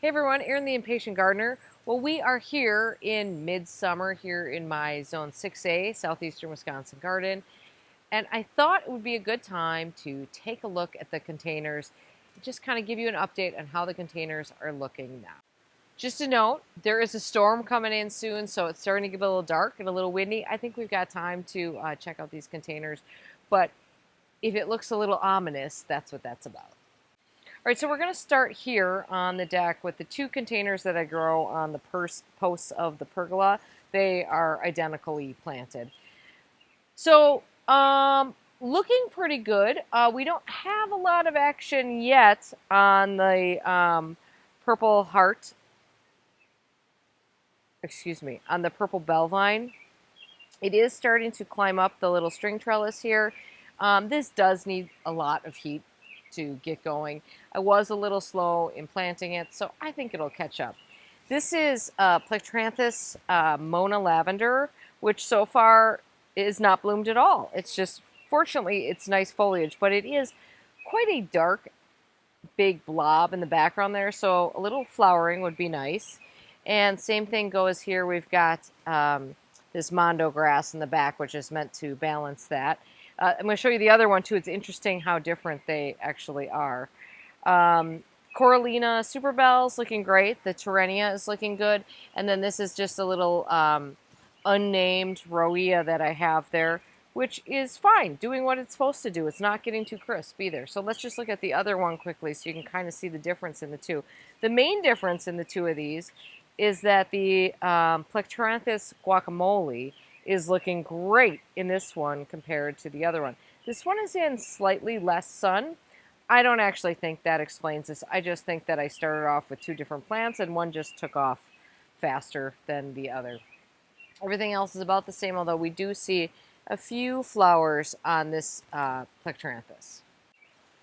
Hey everyone, Erin the Impatient Gardener. Well, we are here in midsummer here in my Zone 6A, southeastern Wisconsin garden, and I thought it would be a good time to take a look at the containers and just kind of give you an update on how the containers are looking now. Just a note, there is a storm coming in soon, so it's starting to get a little dark and a little windy. I think we've got time to check out these containers, but if it looks a little ominous, that's what that's about. All right, so we're going to start here on the deck with the two containers that I grow on the posts of the pergola. They are identically planted. So, looking pretty good. We don't have a lot of action yet on the purple heart, on the purple bell vine. It is starting to climb up the little string trellis here. This does need a lot of heat to get going. I was a little slow in planting it, so I think it'll catch up. This is Plectranthus Mona Lavender, which so far is not bloomed at all. It's just, fortunately, it's nice foliage, but it is quite a dark, big blob in the background there, so a little flowering would be nice. And same thing goes here. We've got this mondo grass in the back, which is meant to balance that. I'm going to show you the other one too. It's interesting how different they actually are. Coralina Superbell's looking great. The Terenia is looking good. And then this is just a little unnamed Roea that I have there, which is fine, doing what it's supposed to do. It's not getting too crisp either. So let's just look at the other one quickly so you can kind of see the difference in the two. The main difference in the two of these is that the Plectranthus guacamole is looking great in this one compared to the other one. This one is in slightly less sun. I don't actually think that explains this. I just think that I started off with two different plants and one just took off faster than the other. Everything else is about the same, although we do see a few flowers on this Plectranthus.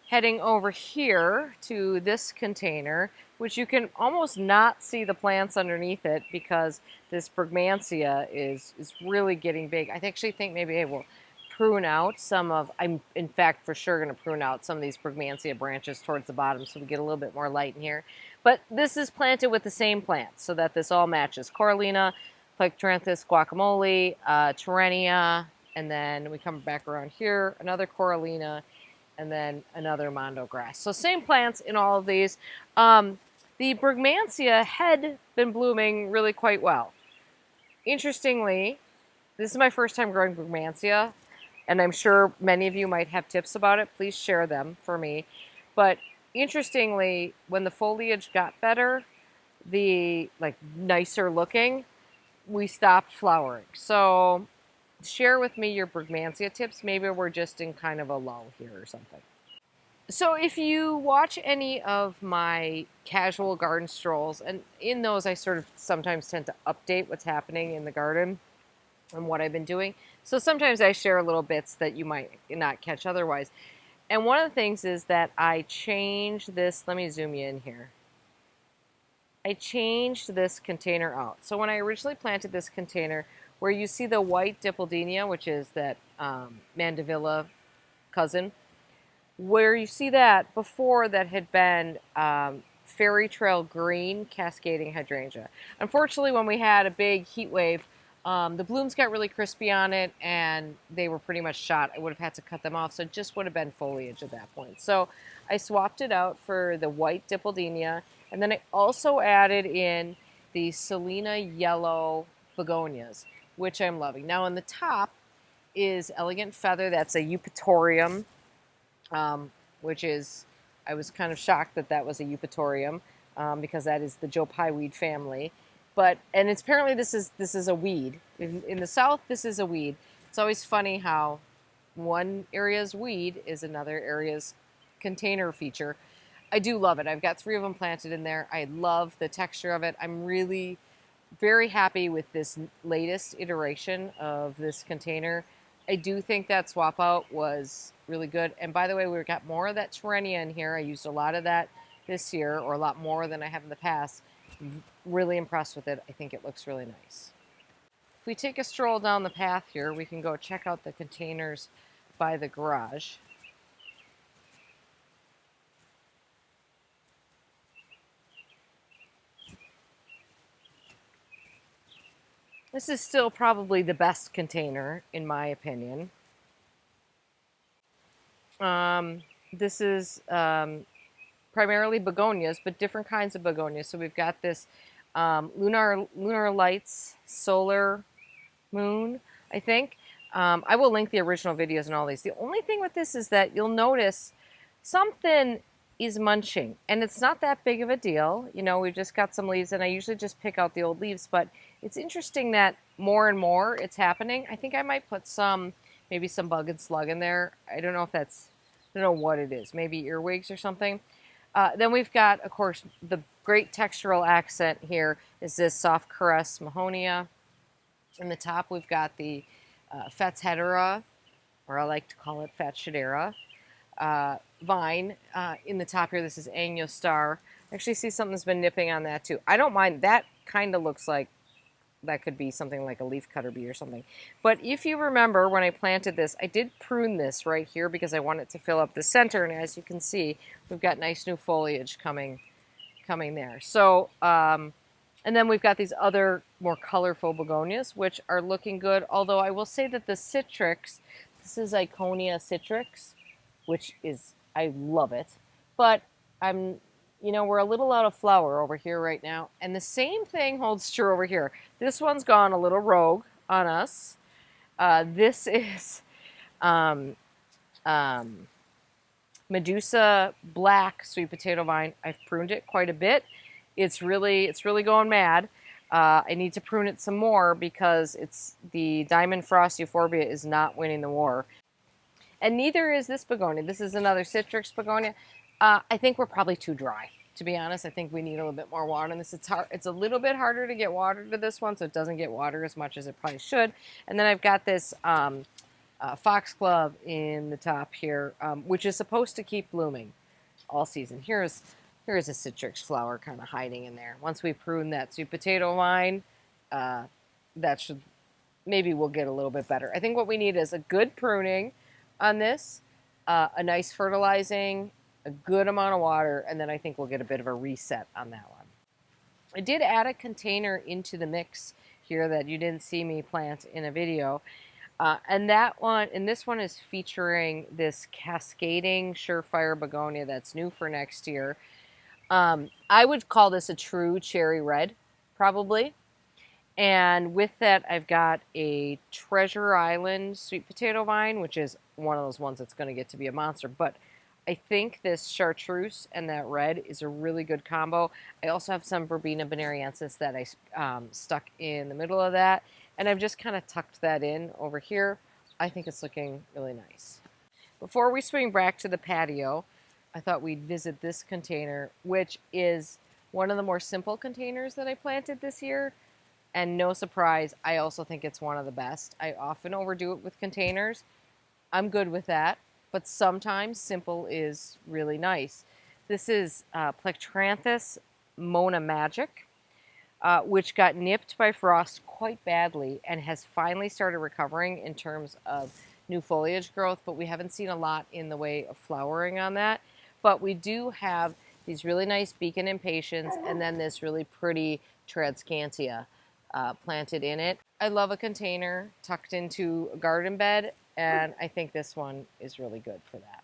Heading over here to this container, which you can almost not see the plants underneath it because this Brugmansia is really getting big. I actually think maybe I will prune out some of, I'm in fact for sure going to prune out some of these Brugmansia branches towards the bottom so we get a little bit more light in here. But this is planted with the same plants so that this all matches. Coralina, Plectranthus guacamole, Terenia, and then we come back around here, another Coralina, and then another mondo grass. So same plants in all of these. The Brugmansia had been blooming really quite well. Interestingly, this is my first time growing Brugmansia, and I'm sure many of you might have tips about it. Please share them for me. But interestingly, when the foliage got better, the nicer looking, we stopped flowering. So share with me your Brugmansia tips. Maybe we're just in kind of a lull here or something. So if you watch any of my casual garden strolls, and in those I sort of sometimes tend to update what's happening in the garden and what I've been doing. So sometimes I share little bits that you might not catch otherwise. And one of the things is that I changed this, let me zoom you in here. I changed this container out. So when I originally planted this container, where you see the white Dipldenia, which is that Mandevilla cousin, where you see that before that had been Fairy Trail Green Cascading Hydrangea. Unfortunately, when we had a big heat wave, the blooms got really crispy on it and they were pretty much shot. I would have had to cut them off, so it just would have been foliage at that point. So I swapped it out for the white Dipldenia, and then I also added in the Selena yellow begonias, which I'm loving. Now on the top is Elegant Feather. That's a Eupatorium, which is, I was kind of shocked that that was a Eupatorium because that is the Joe Pye weed family. But, and it's apparently this is a weed. In the South, this is a weed. It's always funny how one area's weed is another area's container feature. I do love it. I've got 3 of them planted in there. I love the texture of it. I'm really very happy with this latest iteration of this container. I do think that swap out was really good. And by the way, we've got more of that Terenia in here. I used a lot of that this year, or a lot more than I have in the past. Really impressed with it. I think it looks really nice. If we take a stroll down the path here, we can go check out the containers by the garage. This is still probably the best container, in my opinion. This is primarily begonias, but different kinds of begonias. So we've got this lunar lights solar moon, I think. I will link the original videos and all these. The only thing with this is that you'll notice something is munching, and it's not that big of a deal. You know, we've just got some leaves, and I usually just pick out the old leaves, but it's interesting that more and more it's happening. I think I might put maybe some bug and slug in there. I don't know if that's, I don't know what it is, maybe earwigs or something. Then we've got, of course, the great textural accent here is this soft caress mahonia. In the top, we've got the Fats hedera, or I like to call it Fat shadera, vine. In the top here, this is Angiostar. I actually see something's been nipping on that too. I don't mind. That kind of looks like that could be something like a leaf cutter bee or something. But if you remember, when I planted this, I did prune this right here because I wanted to fill up the center. And as you can see, we've got nice new foliage coming there. So, and then we've got these other more colorful begonias, which are looking good. Although I will say that the citrix, this is Iconia citrix, which is, I love it. But we're a little out of flower over here right now. And the same thing holds true over here. This one's gone a little rogue on us. This is Medusa Black sweet potato vine. I've pruned it quite a bit. It's really going mad. I need to prune it some more because the Diamond Frost Euphorbia is not winning the war. And neither is this begonia. This is another citrix begonia. I think we're probably too dry, to be honest. I think we need a little bit more water in this. It's a little bit harder to get water to this one, so it doesn't get water as much as it probably should. And then I've got this foxglove in the top here, which is supposed to keep blooming all season. Here's a citrix flower kind of hiding in there. Once we prune that sweet potato vine, maybe we'll get a little bit better. I think what we need is a good pruning on this, a nice fertilizing, a good amount of water, and then I think we'll get a bit of a reset on that one. I did add a container into the mix here that you didn't see me plant in a video. And this one is featuring this cascading surefire begonia that's new for next year. I would call this a true cherry red, probably. And with that, I've got a Treasure Island sweet potato vine, which is one of those ones that's going to get to be a monster. But I think this chartreuse and that red is a really good combo. I also have some Verbena bonariensis that I stuck in the middle of that. And I've just kind of tucked that in over here. I think it's looking really nice. Before we swing back to the patio, I thought we'd visit this container, which is one of the more simple containers that I planted this year. And no surprise, I also think it's one of the best. I often overdo it with containers. I'm good with that, but sometimes simple is really nice. This is Plectranthus Mona Magic, which got nipped by frost quite badly and has finally started recovering in terms of new foliage growth, but we haven't seen a lot in the way of flowering on that. But we do have these really nice Beacon Impatients and then this really pretty Tradescantia planted in it. I love a container tucked into a garden bed, and I think this one is really good for that.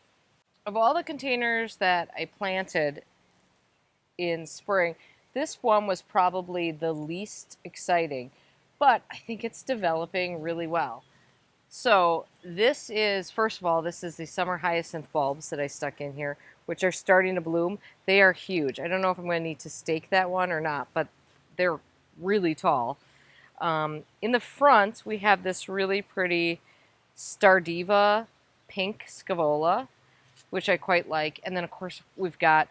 Of all the containers that I planted in spring, this one was probably the least exciting, but I think it's developing really well. So this is, first of all, this is the summer hyacinth bulbs that I stuck in here, which are starting to bloom. They are huge. I don't know if I'm going to need to stake that one or not, but they're really tall. In the front, we have this really pretty Stardiva pink scavola, which I quite like. And then, of course, we've got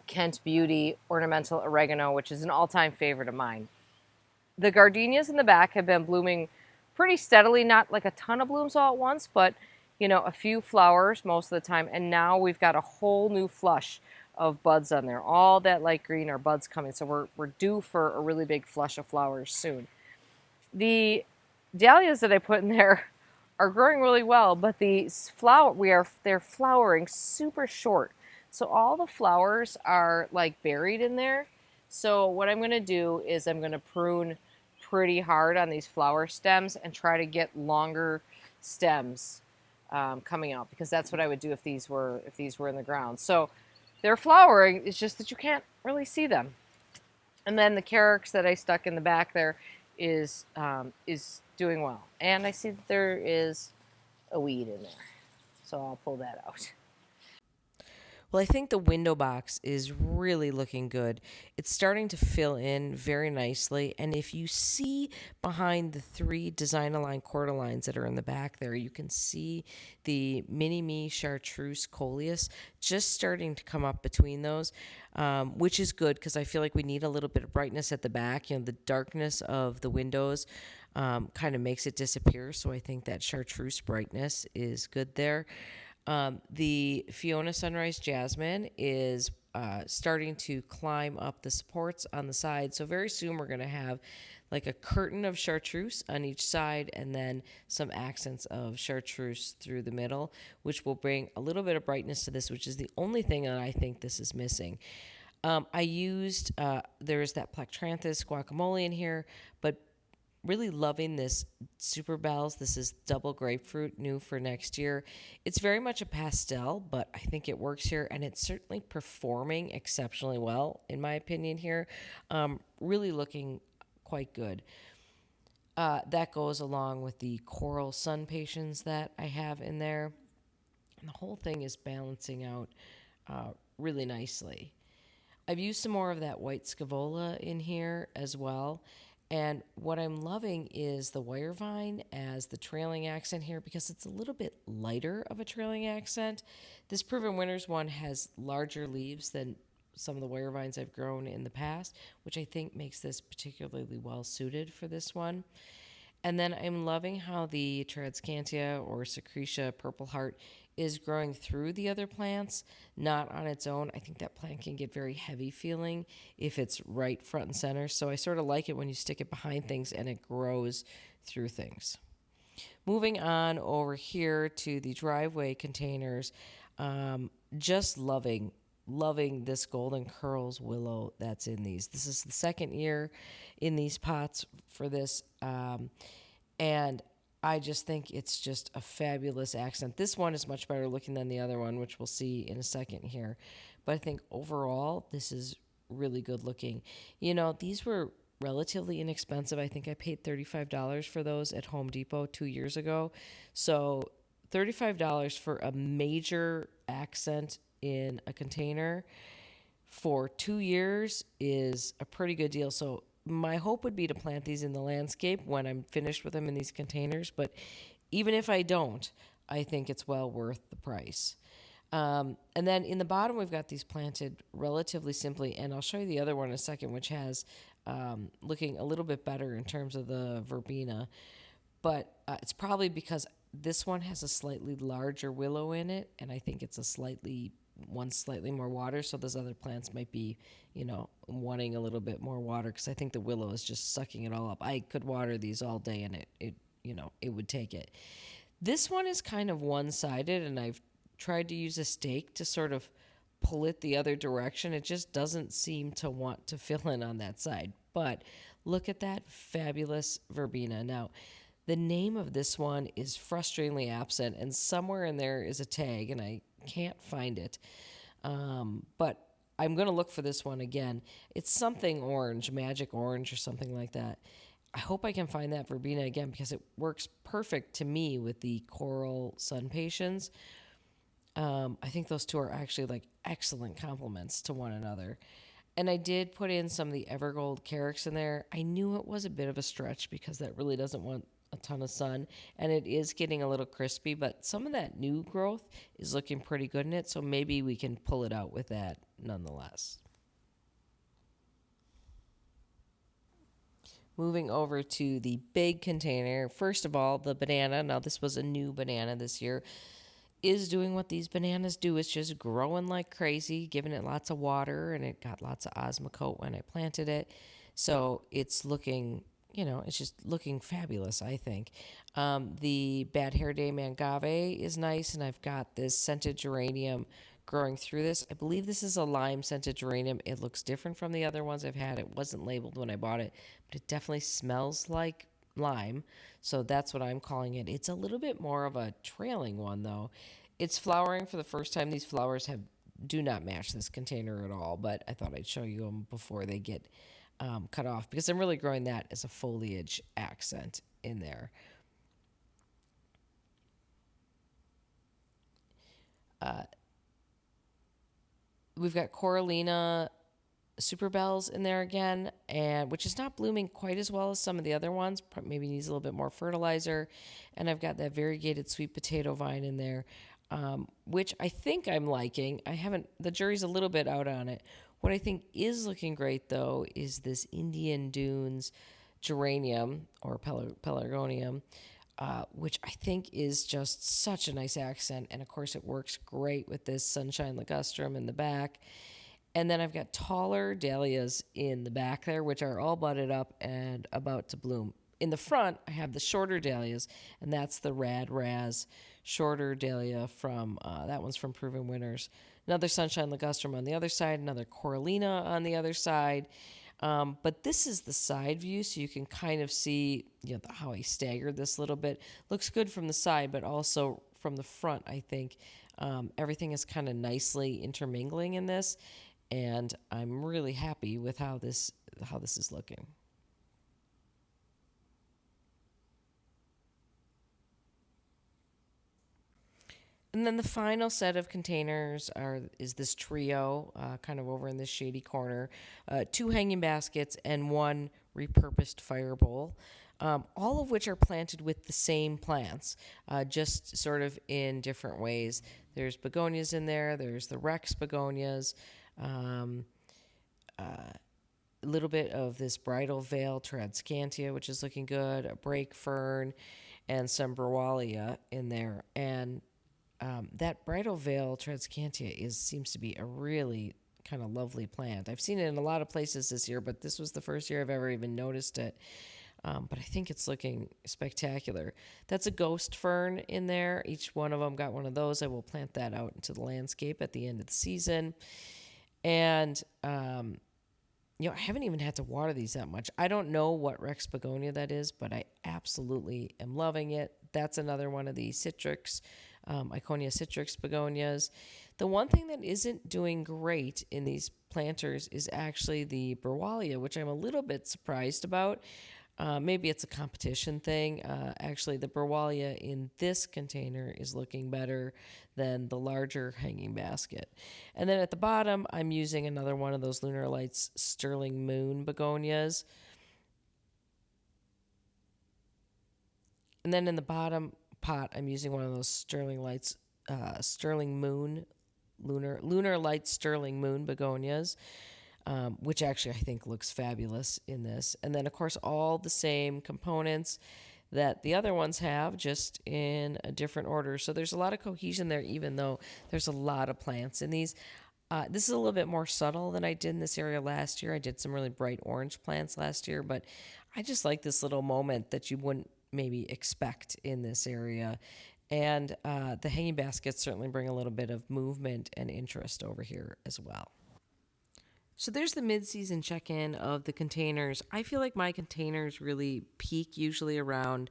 Kent Beauty Ornamental Oregano, which is an all-time favorite of mine. The gardenias in the back have been blooming pretty steadily, not like a ton of blooms all at once, but, a few flowers most of the time. And now we've got a whole new flush of buds on there. All that light green are buds coming, so we're due for a really big flush of flowers soon. The dahlias that I put in there are growing really well, but they're flowering super short. So all the flowers are like buried in there. So what I'm going to do is I'm going to prune pretty hard on these flower stems and try to get longer stems coming out, because that's what I would do if these were in the ground. So they're flowering. It's just that you can't really see them. And then the carex that I stuck in the back there is doing well. And I see that there is a weed in there, so I'll pull that out. Well, I think the window box is really looking good. It's starting to fill in very nicely. And if you see behind the three design aligned cordelines that are in the back there, you can see the mini me chartreuse coleus just starting to come up between those, which is good because I feel like we need a little bit of brightness at the back. You know, the darkness of the windows kind of makes it disappear. So I think that chartreuse brightness is good there. The Fiona Sunrise Jasmine is starting to climb up the supports on the side. So very soon we're going to have like a curtain of chartreuse on each side and then some accents of chartreuse through the middle, which will bring a little bit of brightness to this, which is the only thing that I think this is missing. I used, there's that Plectranthus guacamole in here, but really loving this Super Bells. This is double grapefruit, new for next year. It's very much a pastel, but I think it works here, and it's certainly performing exceptionally well, in my opinion, here. Really looking quite good. That goes along with the coral sun patients that I have in there. And the whole thing is balancing out really nicely. I've used some more of that white scavola in here as well. And what I'm loving is the wire vine as the trailing accent here because it's a little bit lighter of a trailing accent. This Proven Winners one has larger leaves than some of the wire vines I've grown in the past, which I think makes this particularly well suited for this one. And then I'm loving how the Tradescantia or Secretia Purple Heart is growing through the other plants, not on its own. I think that plant can get very heavy feeling if it's right front and center. So I sort of like it when you stick it behind things and it grows through things. Moving on over here to the driveway containers, just loving this golden curls willow that's in these. This is the second year in these pots for this. And I just think it's just a fabulous accent. This one is much better looking than the other one, which we'll see in a second here. But I think overall, this is really good looking. You know, these were relatively inexpensive. I think I paid $35 for those at Home Depot 2 years ago. So $35 for a major accent in a container for 2 years is a pretty good deal. So my hope would be to plant these in the landscape when I'm finished with them in these containers. But even if I don't, I think it's well worth the price. And then in the bottom, we've got these planted relatively simply, and I'll show you the other one in a second, which has looking a little bit better in terms of the verbena. But it's probably because this one has a slightly larger willow in it, and I think it's a slightly more water. So those other plants might be, wanting a little bit more water because I think the willow is just sucking it all up. I could water these all day, and it would take it. This one is kind of one-sided, and I've tried to use a stake to sort of pull it the other direction. It just doesn't seem to want to fill in on that side. But look at that fabulous verbena. Now, the name of this one is frustratingly absent, and somewhere in there is a tag, and I can't find it. But I'm going to look for this one again. It's something orange, magic orange, or something like that. I hope I can find that verbena again because it works perfect to me with the coral sun patients. I think those two are actually like excellent complements to one another. And I did put in some of the Evergold carex in there. I knew it was a bit of a stretch because that really doesn't want a ton of sun, and it is getting a little crispy, but some of that new growth is looking pretty good in it, so maybe we can pull it out with that nonetheless. Moving over to the big container, first of all, the banana. Now, this was a new banana this year. Is doing what these bananas do. It's just growing like crazy, giving it lots of water, and it got lots of osmocote when I planted it. So it's looking, it's just looking fabulous, I think. The Bad Hair Day Mangave is nice, and I've got this scented geranium growing through this. I believe this is a lime scented geranium. It looks different from the other ones I've had. It wasn't labeled when I bought it, but it definitely smells like lime. So that's what I'm calling it. It's a little bit more of a trailing one though. It's flowering for the first time. These flowers have do not match this container at all, but I thought I'd show you them before they get cut off because I'm really growing that as a foliage accent in there. We've got Coralina Super Bells in there again, and which is not blooming quite as well as some of the other ones. Maybe needs a little bit more fertilizer. And I've got that variegated sweet potato vine in there, which I think I'm liking. I haven't. The jury's a little bit out on it. What I think is looking great though is this Indian Dunes geranium or pelargonium. Which I think is just such a nice accent. And of course, it works great with this sunshine ligustrum in the back. And then I've got taller dahlias in the back there, which are all budded up and about to bloom. In the front, I have the shorter dahlias, and that's the Rad Raz shorter dahlia from, that one's from Proven Winners. Another Sunshine Ligustrum on the other side, another Coralina on the other side. But this is the side view, so you can kind of see how I staggered this a little bit. Looks good from the side, but also from the front, I think everything is kind of nicely intermingling in this, and I'm really happy with how this is looking. And then the final set of containers is this trio, kind of over in this shady corner, two hanging baskets and one repurposed fire bowl, all of which are planted with the same plants, just sort of in different ways. There's begonias in there. There's the Rex begonias. Um, a little bit of this bridal veil Tradescantia, which is looking good, a brake fern, and some Brawalia in there. And that bridal veil Tradescantia seems to be a really kind of lovely plant. I've seen it in a lot of places this year, but this was the first year I've ever even noticed it. But I think it's looking spectacular. That's a ghost fern in there. Each one of them got one of those. I will plant that out into the landscape at the end of the season. And I haven't even had to water these that much. I don't know what Rex begonia that is, but I absolutely am loving it. That's another one of the citrix, Iconia citrix begonias. The one thing that isn't doing great in these planters is actually the Brawalia, which I'm a little bit surprised about. Maybe it's a competition thing. Actually, the Brawalia in this container is looking better than the larger hanging basket. And then at the bottom, I'm using another one of those Lunar Lights Sterling Moon begonias. And then in the bottom pot, I'm using one of those Sterling Moon, Lunar Light Sterling Moon begonias. Which actually I think looks fabulous in this. And then, of course, all the same components that the other ones have, just in a different order. So there's a lot of cohesion there, even though there's a lot of plants in these. This is a little bit more subtle than I did in this area last year. I did some really bright orange plants last year, but I just like this little moment that you wouldn't maybe expect in this area. And the hanging baskets certainly bring a little bit of movement and interest over here as well. So there's the mid-season check-in of the containers. I feel like my containers really peak usually around,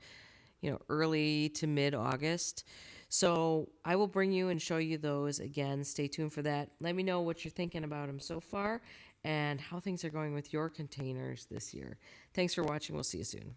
early to mid-August. So I will bring you and show you those again. Stay tuned for that. Let me know what you're thinking about them so far and how things are going with your containers this year. Thanks for watching. We'll see you soon.